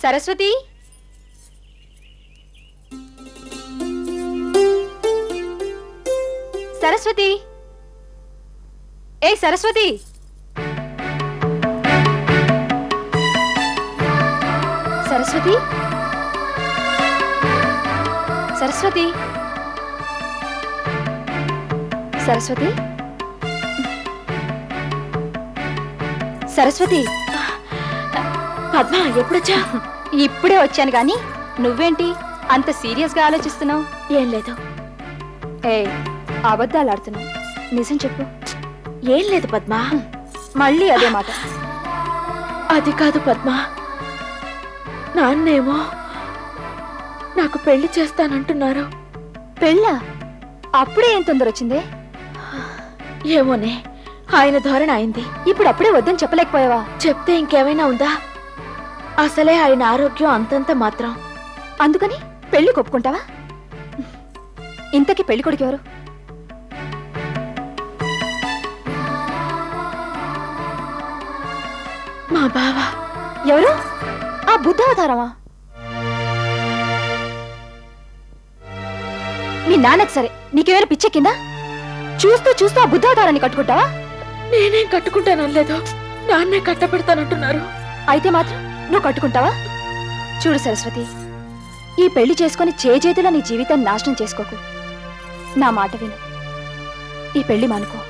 सरस्वती सरस्वती ए सरस्वती सरस्वती सरस्वती सरस्वती सरस्वती పద్మ ఎప్పుడొచ్చా? ఇప్పుడే వచ్చాను గాని నువ్వేంటి అంత సీరియస్ గా ఆలోచిస్తున్నావు? ఏం లేదు. ఏ అబద్ధాలు ఆడుతున్నావు, నిజం చెప్పు. ఏం లేదు పద్మ. మళ్ళీ అదే మాట. అది కాదు పద్మ, నాన్నేమో నాకు పెళ్లి చేస్తానంటున్నారు. పెళ్ళా? అప్పుడే ఏం తొందర వచ్చిందే? ఏమోనే, ఆయన ధోరణి అయింది. ఇప్పుడు అప్పుడే వద్దని చెప్పలేకపోయావా? చెప్తే ఇంకేమైనా ఉందా? అసలే ఆయన ఆరోగ్యం అంతంత మాత్రం. అందుకని పెళ్లి ఒప్పుకుంటావా? ఇంతకీ పెళ్లి కొడుకు ఎవరు? మా బావ. ఎవరు? ఆ బుద్ధావతారమా? మీ నాన్నకి సరే, నీకేమైనా పిచ్చెక్కిందా? చూస్తూ చూస్తూ ఆ బుద్ధావతారాన్ని కట్టుకుంటావా? నేనేం కట్టుకుంటానలేదు, నాన్నే కట్టపెడతానంటున్నారు. అయితే మాత్రం నువ్వు కట్టుకుంటావా? చూడు సరస్వతి, ఈ పెళ్లి చేసుకుని చేతుల నీ జీవితాన్ని నాశనం చేసుకోకు. నా మాట విను, ఈ పెళ్లి మానుకో.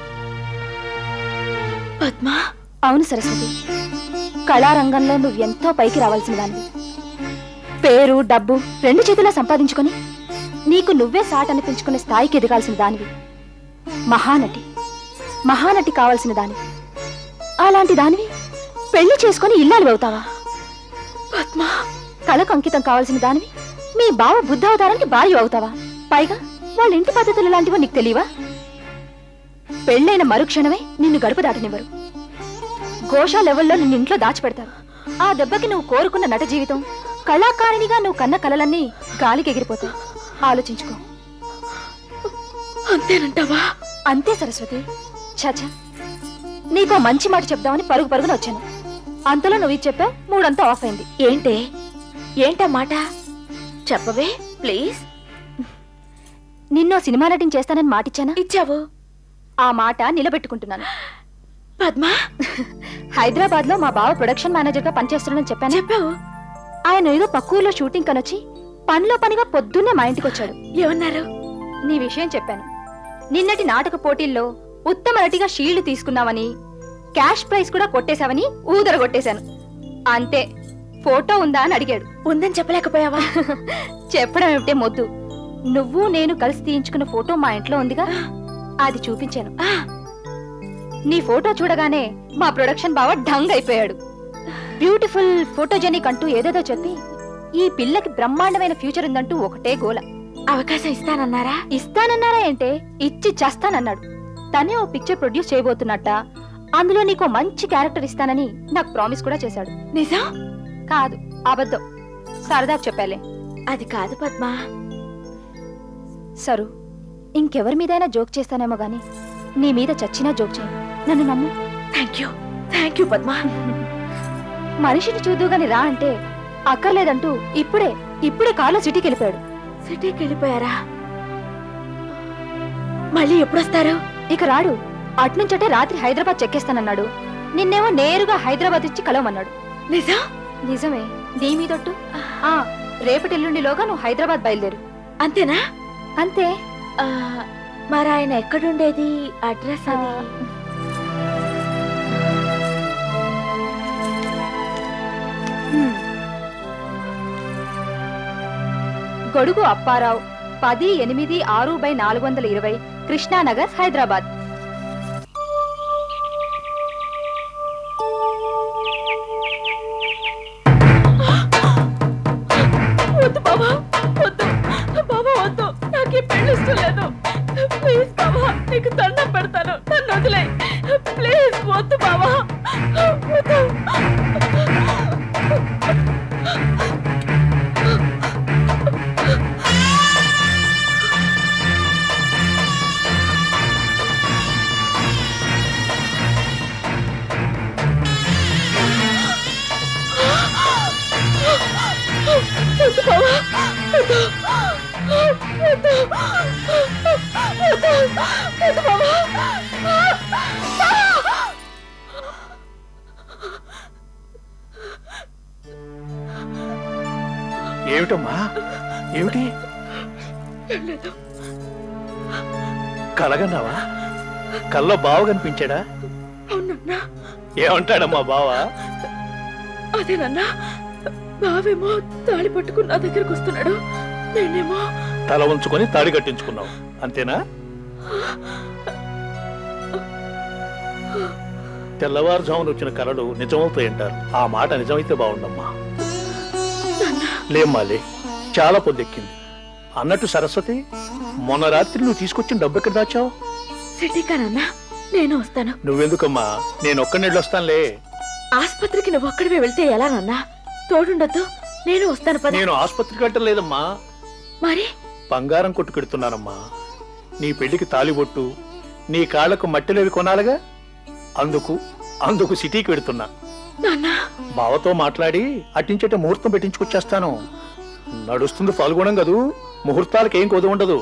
పద్మా. అవును సరస్వతి, కళారంగంలో నువ్వెంతో పైకి రావాల్సిన దానివి. పేరు డబ్బు రెండు చేతులా సంపాదించుకొని నీకు నువ్వే సాట్ అనిపించుకునే స్థాయికి ఎదగాల్సిన దానివి. మహానటి కావాల్సిన దానివి. అలాంటి దానివి పెళ్లి చేసుకుని ఇల్లాలు అవుతావా? పద్మా. కళకు అంకితం కావాల్సిన దానివి మీ బావ బుద్ధావతారానికి భార్య అవుతావా? పైగా వాళ్ళ ఇంటి పద్ధతులు లాంటివో నీకు తెలియవా? పెళ్ళైన మరుక్షణమే నిన్ను గడుపు దాటనివ్వరు. ఘోషా లెవెల్లో నిన్ను ఇంట్లో దాచిపెడతారు. ఆ దెబ్బకి నువ్వు కోరుకున్న నట జీవితం, కళాకారిణిగా నువ్వు కన్న కలలన్నీ గాలికి ఎగిరిపోతాయి. ఆలోచించుకో. అంతేనంటావా? అంతే సరస్వతి. చాచా, నీకో మంచి మాట చెప్దామని పరుగు పరుగున వచ్చాను. అంతలో నువ్వు ఇది చెప్పావు, మూడంతా ఆఫ్ అయింది. ఏంటా మాట? చెప్పవే ప్లీజ్. నిన్నో సినిమా నటిని చేస్తానని మాటిచ్చానా? ఇచ్చావు. ఆ మాట నిలబెట్టుకుంటున్నాను. పద్మా, హైదరాబాద్ లో మా బావ ప్రొడక్షన్ మేనేజర్ గా పనిచేస్తున్నానని చెప్పాను. చెప్పావు. ఆయన ఏదో పక్క ఊర్లో షూటింగ్ కనొచ్చి పనిలో పనిగా పొద్దున్నే మా ఇంటికి వచ్చాడు. ఏమన్నారు? నీ విషయం చెప్పాను. నిన్నటి నాటక పోటీల్లో ఉత్తమ నటిగా షీల్డ్ తీసుకున్నావని, క్యాష్ ప్రైజ్ కూడా కొట్టేశావని ఊదరగొట్టేశాను. అంతే. ఫోటో ఉందా అని అడిగాడు. ఉందని చెప్పలేకపోయావా? చెప్పడం ఏమిటే మొద్దు. నువ్వు నేను కలిసి తీయించుకున్న ఫోటో మా ఇంట్లో ఉందిగా, అది చూపించాను. నీ ఫోటో చూడగానే మా ప్రొడక్షన్ బావ ఢంగ్ అయిపోయాడు. బ్యూటిఫుల్ ఫోటోజెనిక్ అంటూ ఏదేదో చెప్పి ఈ పిల్లకి బ్రహ్మాండమైన ఫ్యూచర్ ఉందంటూ ఒకటే గోల. అవకాశం ఇస్తానన్నారా? ఇస్తానన్నారా ఏంటే, ఇచ్చి చేస్తానన్నాడు. తనే ఓ పిక్చర్ ప్రొడ్యూస్ చేయబోతున్నట్ట. అందులో నీకో మంచి క్యారెక్టర్ ఇస్తానని నాకు ప్రామిస్ కూడా చేశాడు. నిజం? కాదు, అబద్ధం. సరదాకు చెప్పాలే. అది కాదు పద్మా. సరు, ఇంకెవరి మీదైనా జోక్ చేస్తానేమో గాని నీ మీద చచ్చినా జోక్ చేయను. నన్ను నమ్ము. Thank you Padma. మనిషిని చూద్దు గాని రా అంటే అక్కర్లేదంటూ ఇప్పుడే కార్లో సిటీకి వెళ్ళిపోయాడు. సిటీకి వెళ్ళిపోయారా? మళ్ళీ ఎప్పుడొస్తారు? ఇక రాడు. అట్నుంచటే రాత్రి హైదరాబాద్ చెక్కేస్తానన్నాడు. నిన్నేమో నేరుగా హైదరాబాద్ ఇచ్చి కలవమన్నాడు. నిజం? నిజమే. నీ మీదొట్టు. రేపటి ఎల్లుండిలోగా నువ్వు హైదరాబాద్ బయలుదేరు. అంతేనా? అంతే. మరి ఆయన ఎక్కడుండేది? అడ్రస్ అది? గొడుగు అప్పారావు, 10/8/6/420, కృష్ణానగర్, హైదరాబాద్. వద్దు బాబా, వద్దు బాబా, వద్దు. నాకు ఈ పెళ్లి ఇష్టం లేదు. ప్లీజ్ బాబా, నీకు దండం పెడతాను, నన్ను వదిలే. ప్లీజ్ వద్దు బాబా, వద్దు. ఏమిటమ్మా? ఏమిటి కలగన్నావా? కల్లో బావ కనిపించాడా? అవునన్నా. ఏమంటాడమ్మా బావ? అదేనన్నా, బావేమో తాళి పట్టుకుని నా దగ్గరకు వస్తున్నాడు, నేనేమో తల ఉంచుకొని తాడి కట్టించుకున్నావు, అంతేనా? తెల్లవారుజామున వచ్చిన కలలు నిజమవుతాయంటారు. ఆ మాట నిజమైతే బాగుండమ్మా. లేమ్మాలే, చాలా పొద్దెక్కింది. అన్నట్టు సరస్వతి, మొన్న రాత్రి నువ్వు తీసుకొచ్చిన డబ్బు ఎక్కడ దాచావు? సిటీకానన్నా, నేను వస్తాను. నువ్వెందుకమ్మా, నేను ఒక్కడిని వెళ్ళొస్తానులే. ఆస్పత్రికి నువ్వు ఒక్కడివే వెళ్తే ఎలా నాన్నా? తోడుండొద్దు, నేను వస్తాను పద. నేను ఆస్పత్రికి వెళ్ళలేదమ్మా, మరి బంగారం కొట్టుకెడుతున్నానమ్మా. నీ పెళ్లికి తాలిబొట్టు, నీ కాళ్లకు మట్టిలేవి కొనాలిగా, అందుకు సిటీకి వెడుతున్నా. బావతో మాట్లాడి అట్టించట ముహూర్తం పెట్టించుకొచ్చేస్తాను. నడుస్తుంది ఫాల్గొనం కదూ, ముహూర్తాలకేం కొద ఉండదు.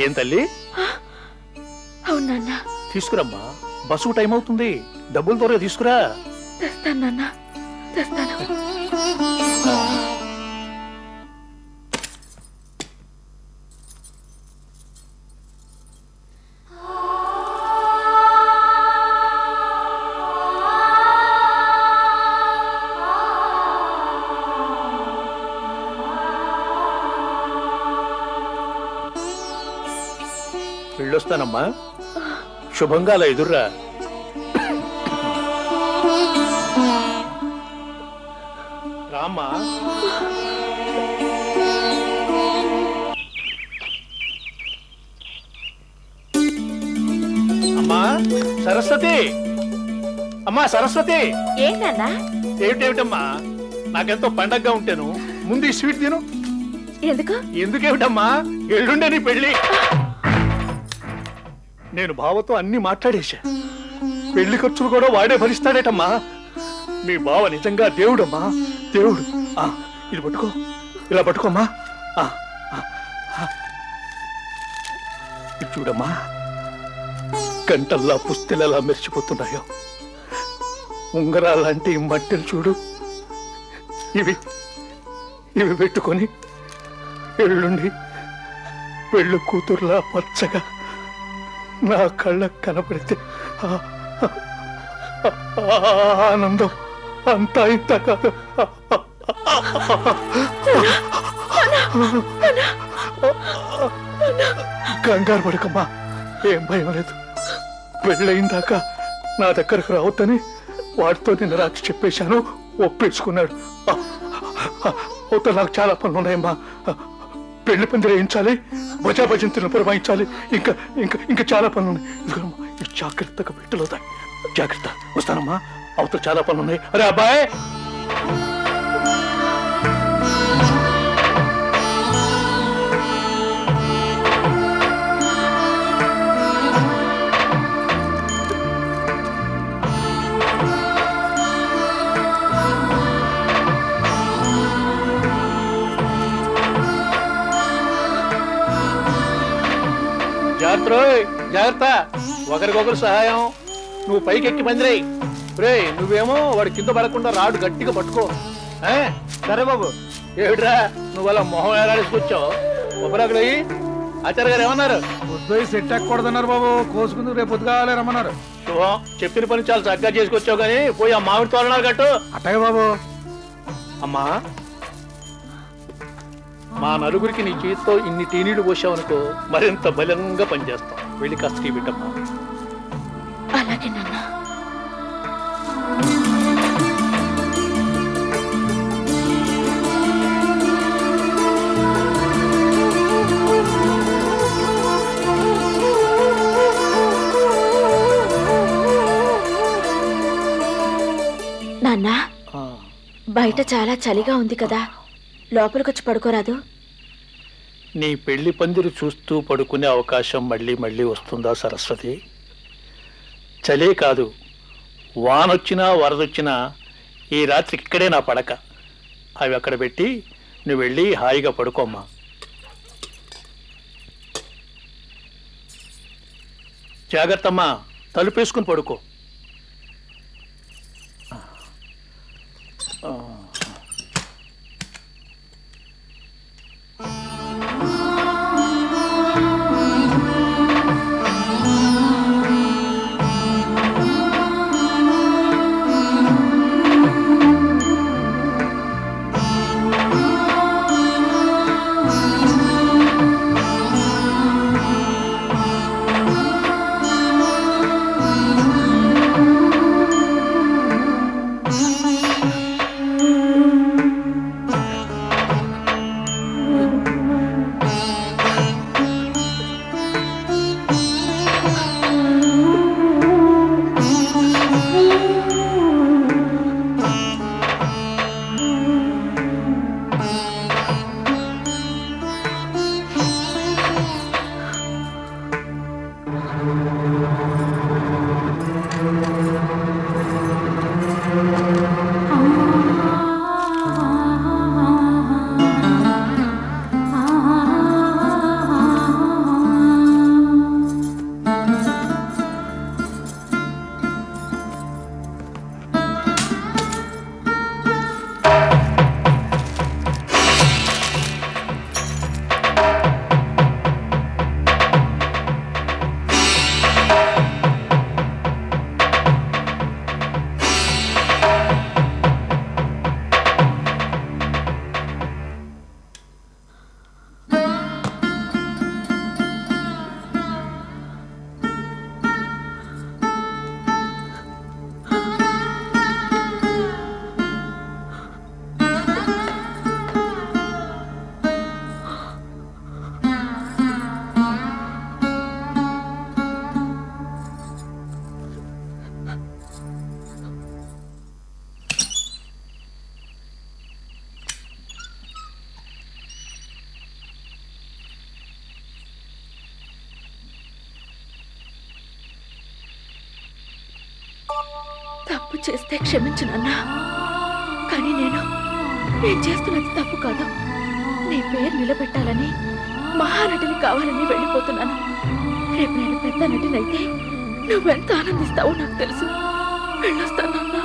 ఏం తల్లి? అవునన్నా. తీసుకురమ్మా, బస్సు టైం అవుతుంది. డబ్బులు త్వరగా తీసుకురా. తెస్తాను. వెళ్ళొస్తానమ్మా. శుభంగా అలా ఎదుర్రా. రామ్మా. అమ్మా సరస్వతి, అమ్మా సరస్వతి. ఏంటన్నా? ఏమిటేమిటమ్మా, నాకెంతో పండగగా ఉంటాను. ముందు ఈ స్వీట్ తిను. ఎందుకు? ఎందుకేమిటమ్మా, ఎల్లుండే నీ పెళ్లి. నేను బావతో అన్ని మాట్లాడేశా. పెళ్లి ఖర్చులు కూడా వాడే భరిస్తాడేటమ్మా. మీ బావ నిజంగా దేవుడమ్మా, దేవుడు. ఇది పట్టుకో, ఇలా పట్టుకోమ్మా. ఇది చూడమ్మా, గంటల్లా పుస్తెలలా మెరిచిపోతున్నాయో. ఉంగరాలంటే ఈ మట్టెలు చూడు. ఇవి ఇవి పెట్టుకొని ఎల్లుండి పెళ్ళి కూతురులా పచ్చగా నా కళ్ళకు కనపడితే ఆనందం అంతా ఇంత కాదు. కంగారు పడకమ్మా, ఏం భయం లేదు. పెళ్ళయిందాక నా దగ్గరకు రావద్దని వాడితో నిన్న రాత్రి చెప్పేశాను, ఒప్పేసుకున్నాడు. అవుతా నాకు చాలా పనులు ఉన్నాయమ్మా. పెళ్లి పందిరి వేయించాలి, భజా భజంతులను పురమాయించాలి, ఇంకా ఇంకా ఇంకా చాలా పనులు ఉన్నాయి. ఇదిగోమ్మా, ఇది జాగ్రత్తగా పెట్టలుతాయి. జాగ్రత్త, వస్తానమ్మా. అవతల చాలా పనులు ఉన్నాయి. అరే అబ్బాయి, జాగ్రత్త, ఒకరికొకరు సహాయం. నువ్వు పైకి ఎక్కి పందిరాయి. రే, నువ్వేమో వాడు కింద పడకుండా రాడు గట్టిగా పట్టుకో. సరే బాబు. ఏమిట్రా నువ్వు అలా మొహం ఏడాడేసుకొచ్చావు? ఒకరొకరు ఆచార్య గారు ఏమన్నారు? పొద్దు సెట్ ఎక్కకూడదన్నారు బాబు, కోసుకుందుకు రేపు పొద్దుగాలే రమ్మన్నారు. శుభం, చెప్పిన పని చాలా చక్కగా చేసుకొచ్చావు, కానీ పోయి ఆ మామిడి తోరణాలు కట్టు. అట్టగే బాబు. అమ్మా, మా నలుగురికి నీ చేతితో ఇన్ని టీనీళ్లు పోసావనుకో, మరింత బలంగా పనిచేస్తాం. వెళ్ళి కాస్త టీ పెట్టమ్మా. అలాగే నాన్న. నాన్న, బయట చాలా చలిగా ఉంది కదా, లోపలికొచ్చి పడుకోరాదు? నీ పెళ్లి పందిరి చూస్తూ పడుకునే అవకాశం మళ్ళీ మళ్ళీ వస్తుందా సరస్వతి? చలే కాదు, వానొచ్చినా వరదొచ్చినా ఈ రాత్రి ఇక్కడే నా పడక. అవి అక్కడ పెట్టి నువ్వు వెళ్ళి హాయిగా పడుకోమ్మా. జాగ్రత్తమ్మా, తలుపేసుకుని పడుకో. తప్పు చేస్తే క్షమించు నాన్న. కానీ నేను చేస్తున్నది తప్పు కాదు. నీ పేరు నిలబెట్టాలని, మహానటిని కావాలని వెళ్ళిపోతున్నాను. రేపు నేను పెద్ద నటినైతే నువ్వెంత ఆనందిస్తావో నాకు తెలుసు. వెళ్ళొస్తానన్నా.